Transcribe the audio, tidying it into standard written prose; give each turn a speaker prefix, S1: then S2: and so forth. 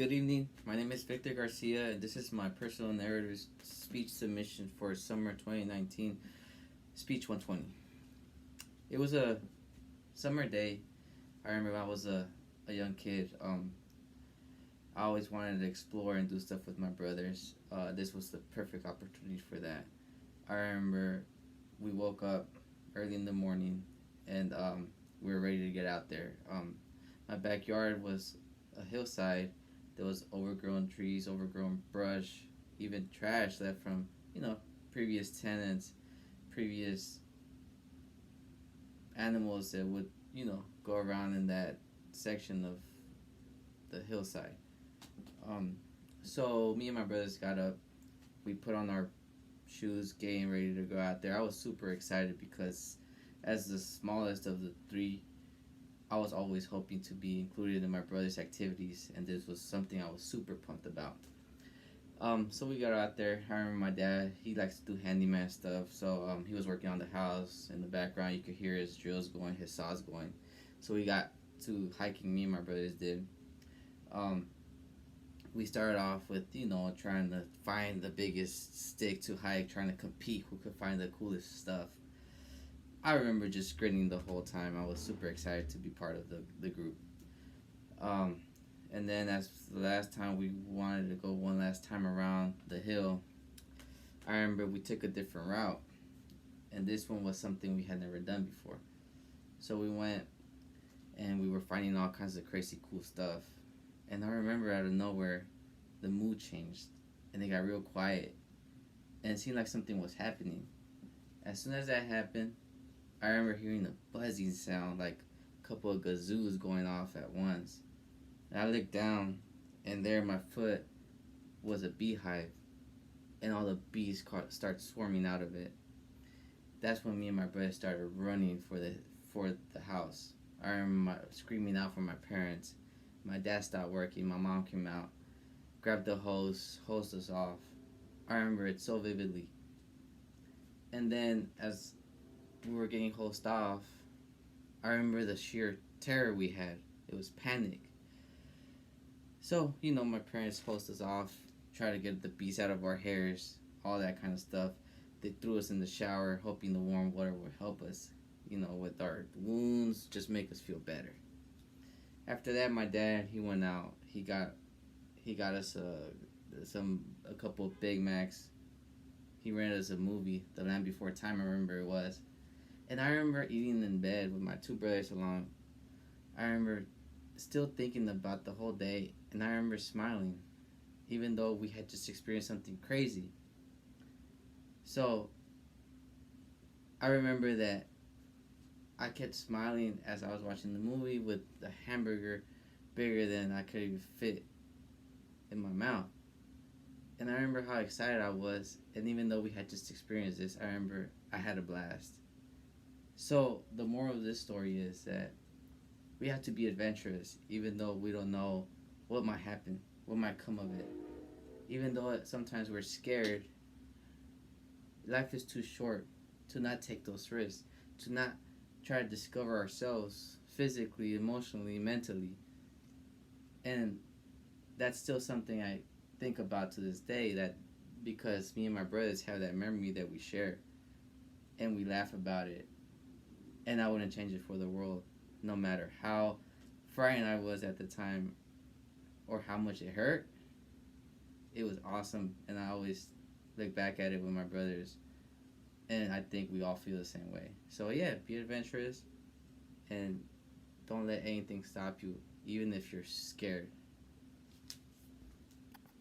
S1: Good evening. My name is Victor Garcia, and this is my personal narrative speech submission for summer 2019 Speech 120. It was a summer day. I remember I was a young kid. I always wanted to explore and do stuff with my brothers. This was the perfect opportunity for that. I remember we woke up early in the morning and we were ready to get out there. My backyard was a hillside. There was overgrown trees, overgrown brush, even trash left from, previous tenants, previous animals that would, go around in that section of the hillside. So me and my brothers got up. We put on our shoes, getting ready to go out there. I was super excited because as the smallest of the three, I was always hoping to be included in my brother's activities, and this was something I was super pumped about. So we got out there. I remember my dad, he likes to do handyman stuff, so he was working on the house. In the background, you could hear his drills going, his saws going. So we got to hiking, me and my brothers did. We started off with, trying to find the biggest stick to hike, trying to compete who could find the coolest stuff. I remember just grinning the whole time. I was super excited to be part of the group. And then as the last time we wanted to go one last time around the hill, I remember we took a different route. And this one was something we had never done before. So we went and we were finding all kinds of crazy cool stuff. And I remember out of nowhere, the mood changed and it got real quiet. And it seemed like something was happening. As soon as that happened, I remember hearing a buzzing sound, like a couple of gazoos going off at once. And I looked down, and there at my foot was a beehive, and all the bees started swarming out of it. That's when me and my brother started running for the house. I remember screaming out for my parents. My dad stopped working. My mom came out, grabbed the hose, hosed us off. I remember it so vividly. And then as we were getting hosed off, I remember the sheer terror we had. It was panic. So, my parents hosed us off, tried to get the bees out of our hairs, all that kind of stuff. They threw us in the shower, hoping the warm water would help us, with our wounds, just make us feel better. After that, my dad, he went out. He got us a couple of Big Macs. He rented us a movie, The Land Before Time, I remember it was. And I remember eating in bed with my two brothers along. I remember still thinking about the whole day, and I remember smiling, even though we had just experienced something crazy. So, I remember that I kept smiling as I was watching the movie with the hamburger bigger than I could even fit in my mouth. And I remember how excited I was, and even though we had just experienced this, I remember I had a blast. So, the moral of this story is that we have to be adventurous, even though we don't know what might happen, what might come of it. Even though sometimes we're scared, life is too short to not take those risks, to not try to discover ourselves physically, emotionally, mentally. And that's still something I think about to this day, that because me and my brothers have that memory that we share and we laugh about it. And I wouldn't change it for the world, no matter how frightened I was at the time or how much it hurt. It was awesome, and I always look back at it with my brothers, and I think we all feel the same way. So yeah, be adventurous, and don't let anything stop you, even if you're scared.